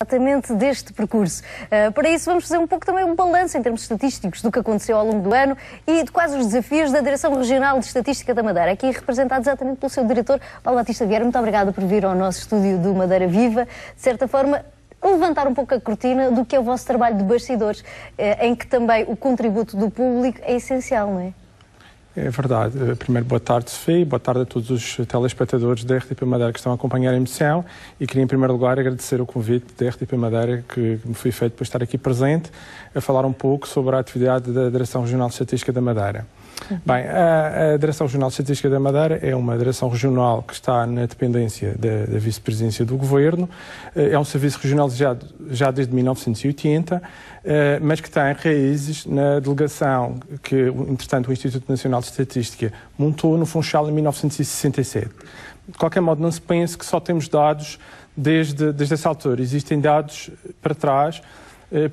Exatamente deste percurso. Para isso vamos fazer um pouco também um balanço em termos estatísticos do que aconteceu ao longo do ano e de quais os desafios da Direção Regional de Estatística da Madeira, aqui representado exatamente pelo seu diretor, Paulo Batista Vieira. Muito obrigada por vir ao nosso estúdio do Madeira Viva, de certa forma levantar um pouco a cortina do que é o vosso trabalho de bastidores, em que também o contributo do público é essencial, não é? É verdade. Primeiro, boa tarde, Sofia, boa tarde a todos os telespectadores da RTP Madeira que estão a acompanhar a emissão e queria, em primeiro lugar, agradecer o convite da RTP Madeira que me foi feito para estar aqui presente a falar um pouco sobre a atividade da Direção Regional de Estatística da Madeira. Bem, a Direção Regional de Estatística da Madeira é uma direção regional que está na dependência da Vice-Presidência do Governo. É um serviço regionalizado já desde 1980, mas que tem raízes na delegação que, entretanto, o Instituto Nacional de Estatística montou no Funchal em 1967. De qualquer modo, não se pense que só temos dados desde essa altura. Existem dados para trás,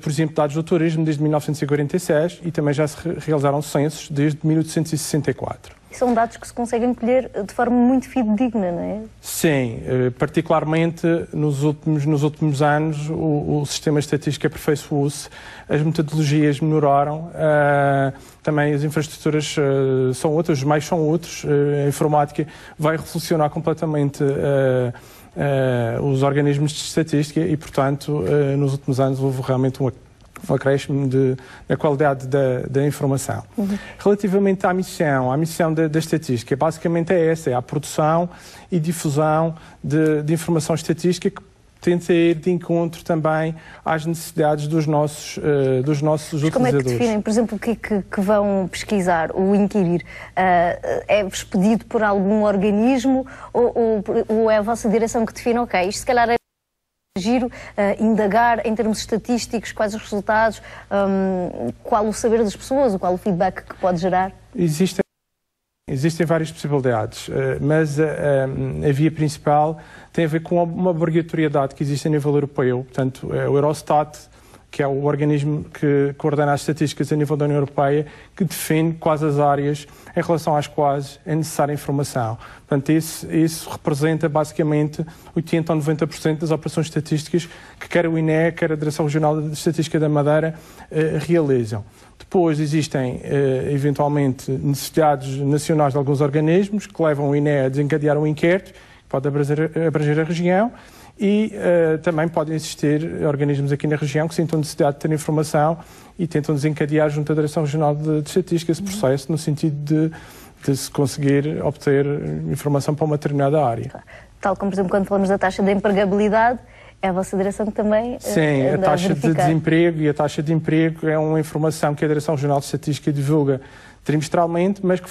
por exemplo, dados do turismo desde 1946 e também já se realizaram censos desde 1864. São dados que se conseguem colher de forma muito fidedigna, não é? Sim, particularmente nos últimos anos o sistema estatístico aperfeiçoou-se, as metodologias melhoraram, também as infraestruturas são outras, os meios são outros, a informática vai revolucionar completamente os organismos de estatística e, portanto, nos últimos anos houve realmente um acréscimo da qualidade da informação. Relativamente à missão da estatística, basicamente é essa, é a produção e difusão de informação estatística que tenta ir de encontro também às necessidades dos nossos utilizadores. Como é que definem, por exemplo, o que é que vão pesquisar ou inquirir? É-vos pedido por algum organismo ou é a vossa direção que define, ok, isto se calhar é giro, indagar em termos estatísticos, quais os resultados, qual o saber das pessoas, qual o feedback que pode gerar? Existem várias possibilidades, mas a via principal tem a ver com uma obrigatoriedade que existe a nível europeu. Portanto, o Eurostat, que é o organismo que coordena as estatísticas a nível da União Europeia, que define quais as áreas em relação às quais é necessária informação. Portanto, isso representa basicamente 80% ou 90% das operações estatísticas que quer o INE, quer a Direção Regional de Estatística da Madeira realizam. Depois existem, eventualmente, necessidades nacionais de alguns organismos que levam o INE a desencadear um inquérito, que pode abranger a região, e também podem existir organismos aqui na região que sintam necessidade de ter informação e tentam desencadear junto à Direção Regional de Estatística esse processo no sentido de se conseguir obter informação para uma determinada área. Tal como, por exemplo, quando falamos da taxa de empregabilidade, é a vossa direção que também Sim, a taxa de desemprego e a taxa de emprego é uma informação que a Direção Regional de Estatística divulga trimestralmente, mas que,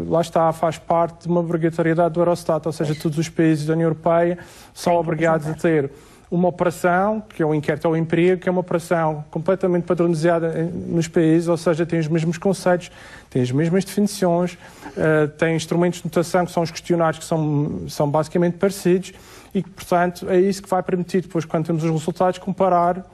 lá está, faz parte de uma obrigatoriedade do Eurostat, ou seja, todos os países da União Europeia são obrigados a ter uma operação, que é o inquérito ao emprego, que é uma operação completamente padronizada nos países, ou seja, tem os mesmos conceitos, tem as mesmas definições, tem instrumentos de notação, que são os questionários, que são basicamente parecidos, e que, portanto, é isso que vai permitir, depois, quando temos os resultados, comparar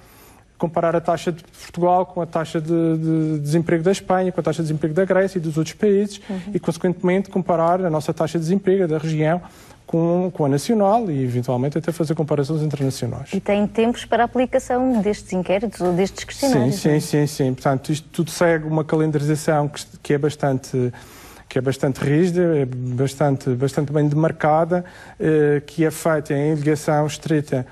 a taxa de Portugal com a taxa de desemprego da Espanha, com a taxa de desemprego da Grécia e dos outros países e, consequentemente, comparar a nossa taxa de desemprego da região com a nacional e, eventualmente, até fazer comparações internacionais. E tem tempos para a aplicação destes inquéritos ou destes questionários? Sim. Portanto, isto tudo segue uma calendarização que é bastante rígida, é bastante bem demarcada, que é feita em ligação estreita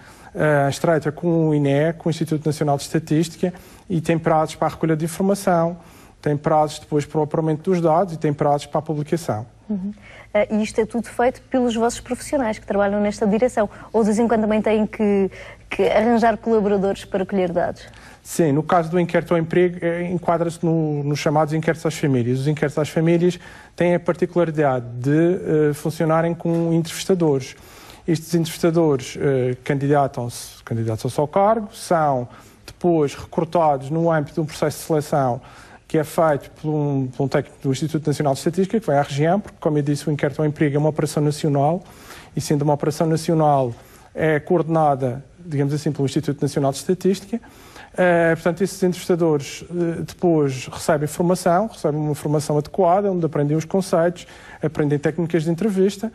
com o INE, com o Instituto Nacional de Estatística, e tem prazos para a recolha de informação, tem prazos depois para o apuramento dos dados e tem prazos para a publicação. E isto é tudo feito pelos vossos profissionais que trabalham nesta direção? Ou de vez em quando também têm que arranjar colaboradores para colher dados? Sim, no caso do inquérito ao emprego, enquadra-se nos chamados inquéritos às famílias. Os inquéritos às famílias têm a particularidade de funcionarem com entrevistadores. Estes entrevistadores candidatam-se ao cargo, são depois recrutados no âmbito de um processo de seleção que é feito por um técnico do Instituto Nacional de Estatística, que vai à região, porque, como eu disse, o inquérito ao emprego é uma operação nacional, e sendo uma operação nacional, é coordenada, digamos assim, pelo Instituto Nacional de Estatística. Portanto, esses entrevistadores depois recebem uma formação adequada, onde aprendem os conceitos, aprendem técnicas de entrevista,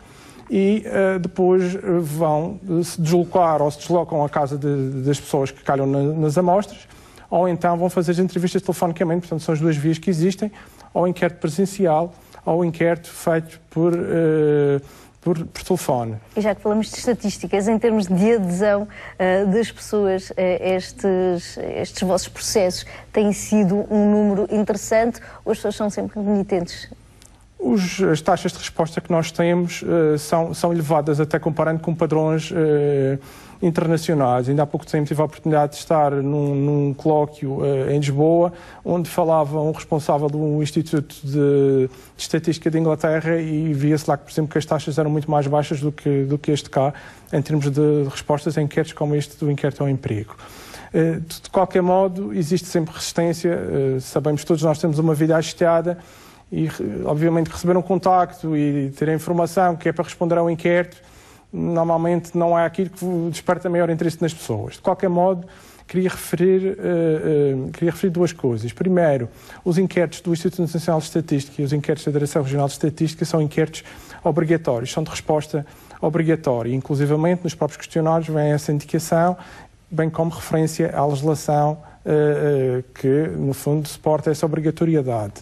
e depois vão se deslocar ou se deslocam à casa das pessoas que calham nas amostras, ou então vão fazer as entrevistas telefonicamente, portanto são as duas vias que existem, ou inquérito presencial, ou inquérito feito por telefone. E já que falamos de estatísticas, em termos de adesão das pessoas a estes vossos processos, tem sido um número interessante ou as pessoas são sempre renitentes? As taxas de resposta que nós temos são elevadas, até comparando com padrões internacionais. Ainda há pouco tempo tive a oportunidade de estar num colóquio em Lisboa, onde falava um responsável do Instituto de Estatística de Inglaterra e via-se lá, por exemplo, que as taxas eram muito mais baixas do que este cá, em termos de respostas a inquéritos como este do inquérito ao emprego. De qualquer modo, existe sempre resistência. Sabemos todos, nós temos uma vida agitada e, obviamente, receber um contacto e ter a informação que é para responder ao inquérito, normalmente não é aquilo que desperta maior interesse nas pessoas. De qualquer modo, queria referir duas coisas. Primeiro, os inquéritos do Instituto Nacional de Estatística e os inquéritos da Direção Regional de Estatística são inquéritos obrigatórios, são de resposta obrigatória. Inclusivamente, nos próprios questionários vem essa indicação, bem como referência à legislação que, no fundo, suporta essa obrigatoriedade.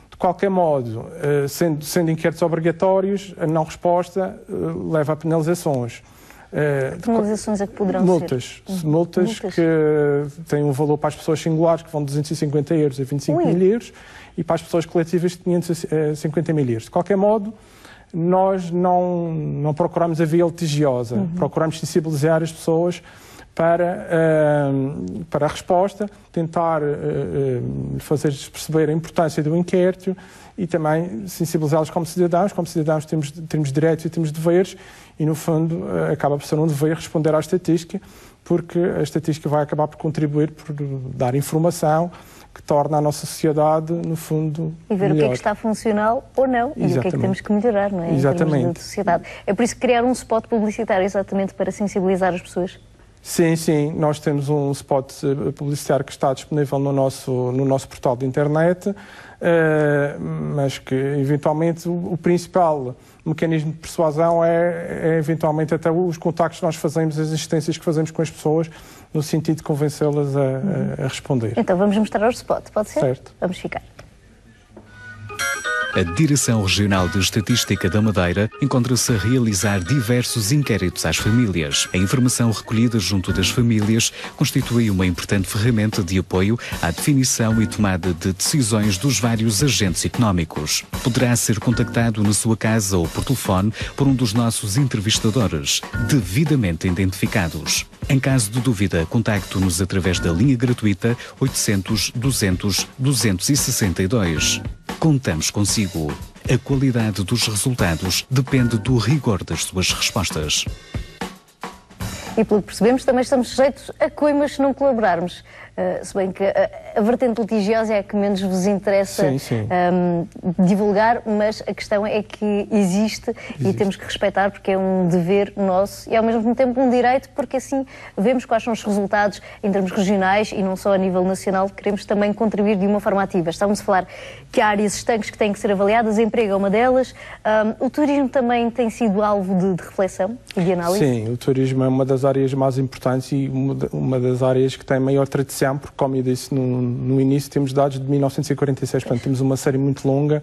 De qualquer modo, sendo inquéritos obrigatórios, a não resposta leva a penalizações. Que penalizações é que poderão ser? Multas que têm um valor para as pessoas singulares, que vão de 250 euros a 25 mil euros, e para as pessoas coletivas de 500 a 50 mil euros. De qualquer modo, nós não procuramos a via litigiosa, procuramos sensibilizar as pessoas para a resposta, tentar fazer-lhes perceber a importância do inquérito e também sensibilizá-los como cidadãos. Como cidadãos temos direitos e temos deveres e, no fundo, acaba por ser um dever responder à estatística, porque a estatística vai acabar por contribuir, por dar informação que torna a nossa sociedade, no fundo, e ver melhor. O que é que está funcional ou não. Exatamente. E o que é que temos que melhorar, não é? Exatamente. Em termos de sociedade. É por isso que criar um spot publicitário exatamente para sensibilizar as pessoas? Sim. Nós temos um spot publicitário que está disponível no nosso portal de internet, mas que, eventualmente, o principal mecanismo de persuasão é eventualmente, até os contactos que nós fazemos, as assistências que fazemos com as pessoas, no sentido de convencê-las a responder. Então, vamos mostrar o spot, pode ser? Certo. Vamos ficar. A Direção Regional de Estatística da Madeira encontra-se a realizar diversos inquéritos às famílias. A informação recolhida junto das famílias constitui uma importante ferramenta de apoio à definição e tomada de decisões dos vários agentes económicos. Poderá ser contactado na sua casa ou por telefone por um dos nossos entrevistadores, devidamente identificados. Em caso de dúvida, contacte-nos através da linha gratuita 800 200 262. Contamos consigo. A qualidade dos resultados depende do rigor das suas respostas. E pelo que percebemos, também estamos sujeitos a coimas se não colaborarmos. Se bem que a vertente litigiosa é a que menos vos interessa divulgar, mas a questão é que existe e temos que respeitar, porque é um dever nosso e ao mesmo tempo um direito, porque assim vemos quais são os resultados em termos regionais e não só a nível nacional. Queremos também contribuir de uma forma ativa. Estávamos a falar que há áreas estanques que têm que ser avaliadas, o emprego é uma delas. O turismo também tem sido alvo de reflexão e de análise? Sim, o turismo é uma das áreas mais importantes e uma das áreas que tem maior tradição, porque, como eu disse no início, temos dados de 1946, portanto temos uma série muito longa,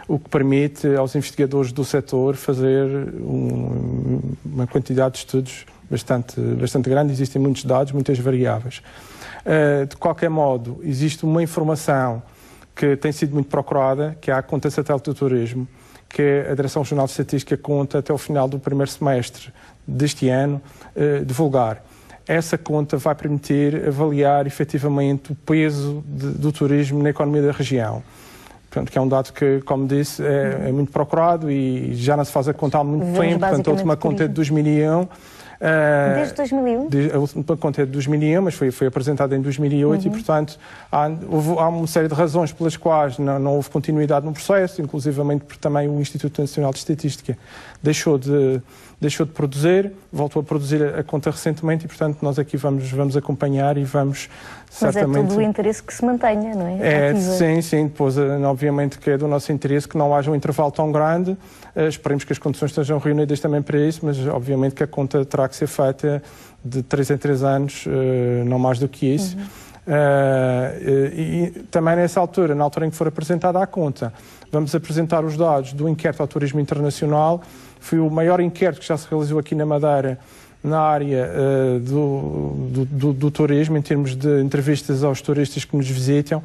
o que permite aos investigadores do setor fazer uma quantidade de estudos bastante grande. Existem muitos dados, muitas variáveis. De qualquer modo, existe uma informação que tem sido muito procurada, que é a conta satélite do turismo, que a Direção Regional de Estatística conta até o final do primeiro semestre deste ano divulgar. Essa conta vai permitir avaliar efetivamente o peso do turismo na economia da região. Portanto, que é um dado que, como disse, é muito procurado e já não se faz a conta há muito tempo. Portanto, a última conta é de 2001. Desde 2001? A última conta é de 2001, mas foi apresentada em 2008 e, portanto, há uma série de razões pelas quais não houve continuidade no processo, inclusivamente porque também o Instituto Nacional de Estatística deixou de deixou de produzir, voltou a produzir a conta recentemente e, portanto, nós aqui vamos acompanhar e vamos certamente... Mas é todo o interesse que se mantenha, não é? Sim. Depois, obviamente, que é do nosso interesse que não haja um intervalo tão grande. Esperemos que as condições estejam reunidas também para isso, mas, obviamente, que a conta terá que ser feita de 3 em 3 anos, não mais do que isso. E também nessa altura, na altura em que for apresentada a conta, vamos apresentar os dados do inquérito ao turismo internacional. Foi o maior inquérito que já se realizou aqui na Madeira na área do turismo, em termos de entrevistas aos turistas que nos visitam.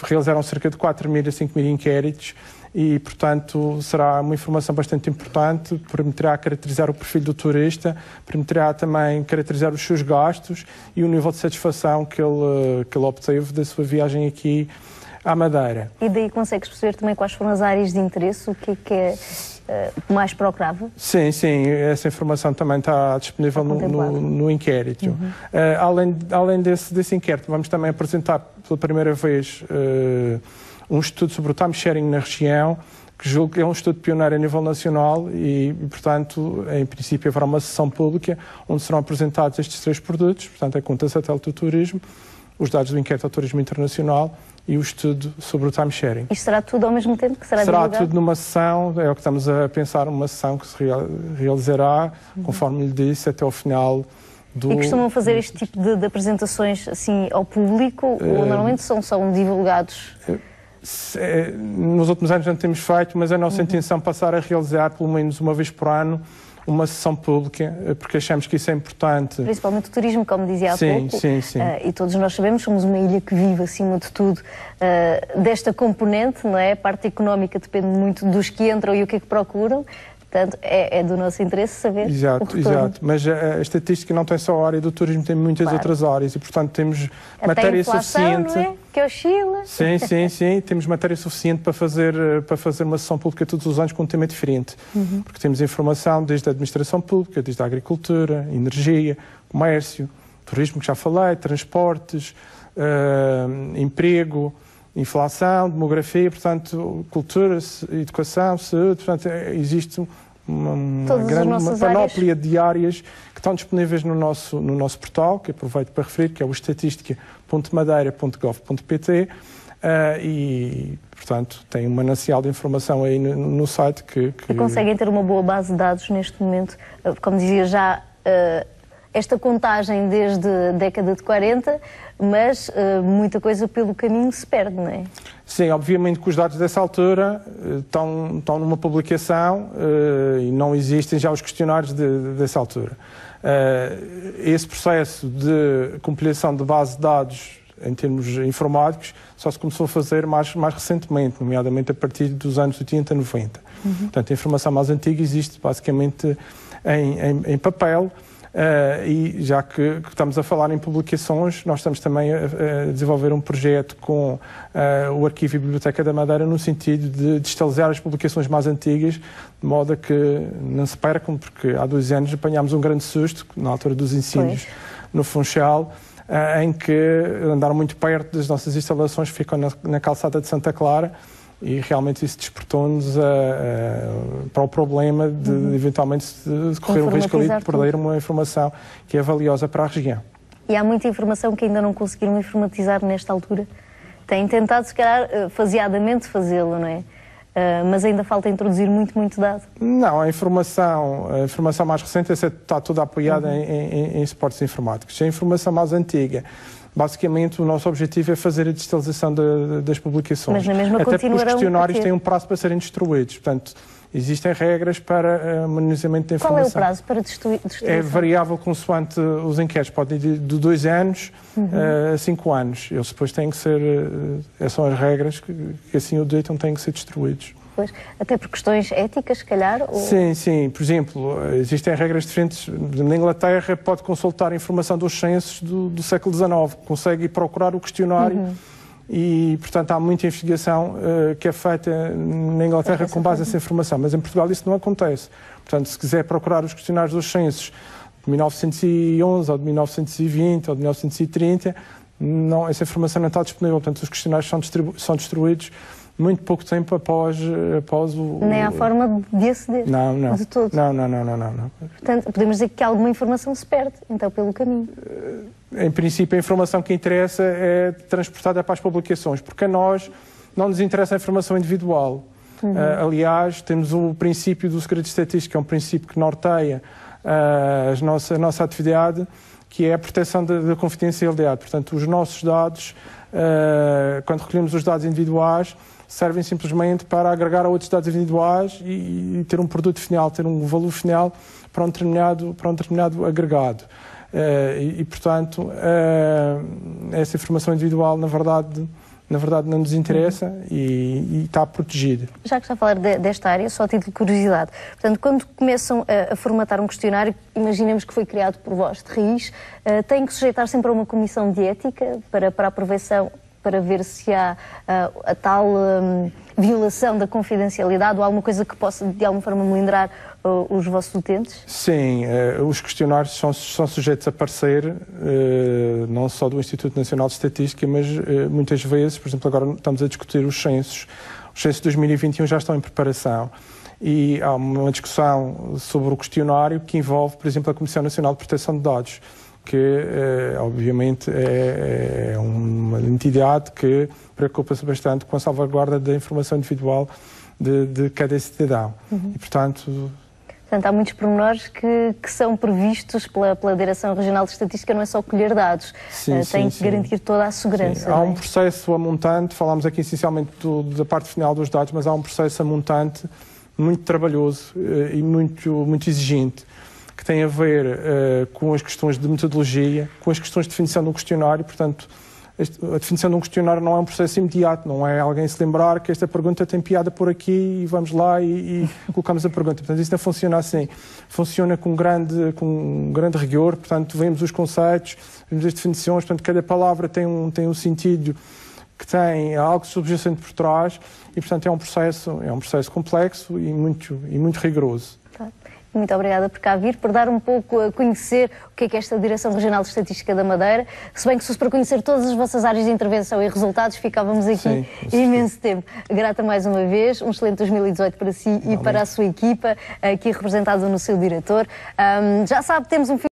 Realizaram cerca de 4.000 a 5.000 inquéritos e, portanto, será uma informação bastante importante, permitirá caracterizar o perfil do turista, permitirá também caracterizar os seus gastos e o nível de satisfação que ele obteve da sua viagem aqui à Madeira. E daí consegues perceber também quais foram as áreas de interesse, o que é mais procurável? Sim, essa informação também está disponível no inquérito. Além desse inquérito, vamos também apresentar pela primeira vez um estudo sobre o time-sharing na região, que julgo que é um estudo pioneiro a nível nacional e, portanto, em princípio haverá uma sessão pública onde serão apresentados estes 3 produtos, portanto, a conta satélite do turismo, os dados do inquérito ao turismo internacional e o estudo sobre o time-sharing. Isto será tudo ao mesmo tempo que será divulgado? Será tudo numa sessão, é o que estamos a pensar, uma sessão que se realizará, conforme lhe disse, até ao final do... E costumam fazer este tipo de apresentações assim ao público ou normalmente são divulgados? Nos últimos anos não temos feito, mas a nossa intenção é passar a realizar pelo menos uma vez por ano uma sessão pública, porque achamos que isso é importante. Principalmente o turismo, como dizia há pouco. Sim. E todos nós sabemos, somos uma ilha que vive, acima de tudo, desta componente, não é? A parte económica depende muito dos que entram e o que é que procuram. Portanto, é do nosso interesse saber o retorno. Exato. Mas a estatística não tem só a área do turismo, tem muitas outras áreas e, portanto, temos matéria inflação, suficiente. Não é? Que oscila. Sim. Temos matéria suficiente para fazer uma sessão pública todos os anos com um tema diferente. Porque temos informação desde a administração pública, desde a agricultura, energia, comércio, turismo, que já falei, transportes, emprego, inflação, demografia, portanto, cultura, educação, saúde, portanto, existe uma panóplia de áreas que estão disponíveis no nosso portal, que aproveito para referir, que é o estatística.madeira.gov.pt e, portanto, tem um manancial de informação aí no site que... E conseguem ter uma boa base de dados neste momento, como dizia já, esta contagem desde a década de 40, mas muita coisa pelo caminho se perde, não é? Sim, obviamente que os dados dessa altura estão numa publicação e não existem já os questionários dessa altura. Esse processo de compilação de base de dados em termos informáticos só se começou a fazer mais recentemente, nomeadamente a partir dos anos 80, 90. Portanto, a informação mais antiga existe basicamente em papel. E já que estamos a falar em publicações, nós estamos também a desenvolver um projeto com o Arquivo e Biblioteca da Madeira no sentido de digitalizar as publicações mais antigas, de modo a que não se percam, porque há 2 anos apanhámos um grande susto, na altura dos incêndios no Funchal, em que andaram muito perto das nossas instalações que ficam na calçada de Santa Clara, e realmente isso despertou-nos para o problema de eventualmente correr o risco ali de perder uma informação que é valiosa para a região. E há muita informação que ainda não conseguiram informatizar nesta altura. Têm tentado, se calhar, faseadamente fazê-lo, não é? Mas ainda falta introduzir muito dado. Não, a informação mais recente está toda apoiada em suportes informáticos. A informação mais antiga, basicamente, o nosso objetivo é fazer a digitalização das publicações. Mas na mesma até porque os questionários têm um prazo para serem distribuídos. Portanto, existem regras para monitoramento da informação. Qual é o prazo para distribuição? É variável consoante os inquéritos. Podem ir de 2 anos a 5 anos. Eles depois têm que ser... são as regras que assim o ditam, têm que ser distribuídos. Pois, até por questões éticas, se calhar? Ou... Sim. Por exemplo, existem regras diferentes. Na Inglaterra pode consultar a informação dos censos do século XIX, consegue ir procurar o questionário e, portanto, há muita investigação que é feita na Inglaterra com base nessa informação, mas em Portugal isso não acontece. Portanto, se quiser procurar os questionários dos censos de 1911 ou de 1920 ou de 1930, essa informação não está disponível. Portanto, os questionários são distribuídos muito pouco tempo após o... Nem há forma de aceder. Não. De todo. Não. Portanto, podemos dizer que alguma informação se perde, então, pelo caminho. Em princípio, a informação que interessa é transportada para as publicações, porque a nós não nos interessa a informação individual. Aliás, temos o princípio do segredo estatístico, que é um princípio que norteia a nossa atividade, que é a proteção da confidencialidade. Portanto, os nossos dados, quando recolhemos os dados individuais, servem simplesmente para agregar a outros dados individuais e ter um produto final, ter um valor final para um determinado agregado. Portanto, essa informação individual, na verdade não nos interessa e está protegida. Já que está a falar desta área, só a título de curiosidade, portanto, quando começam a formatar um questionário, imaginemos que foi criado por vós de raiz, têm que sujeitar sempre a uma comissão de ética para a aprovação, para ver se há a tal violação da confidencialidade ou alguma coisa que possa, de alguma forma, melindrar os vossos utentes? Sim, os questionários são sujeitos a parecer, não só do Instituto Nacional de Estatística, mas muitas vezes, por exemplo, agora estamos a discutir os censos. Os censos de 2021 já estão em preparação e há uma discussão sobre o questionário que envolve, por exemplo, a Comissão Nacional de Proteção de Dados, que obviamente é uma entidade que preocupa-se bastante com a salvaguarda da informação individual de cada cidadão. E, portanto, há muitos pormenores que são previstos pela Direção Regional de Estatística, não é só colher dados, tem que garantir toda a segurança. Há um processo a montante, falámos aqui essencialmente da parte final dos dados, mas há um processo a montante muito trabalhoso e muito exigente, que tem a ver com as questões de metodologia, com as questões de definição de um questionário. Portanto, a definição de um questionário não é um processo imediato, não é alguém se lembrar que esta pergunta tem piada por aqui e vamos lá e colocamos a pergunta. Portanto, isso não funciona assim. Funciona com um grande rigor, portanto, vemos os conceitos, vemos as definições, portanto, cada palavra tem um sentido que tem algo subjacente por trás e, portanto, é um processo complexo e muito rigoroso. Muito obrigada por cá vir, por dar um pouco a conhecer o que é esta Direção Regional de Estatística da Madeira. Se bem que se fosse para conhecer todas as vossas áreas de intervenção e resultados, ficávamos aqui imenso tempo. Grata mais uma vez, um excelente 2018 para si e para a sua equipa, aqui representada no seu diretor. Já sabe, temos um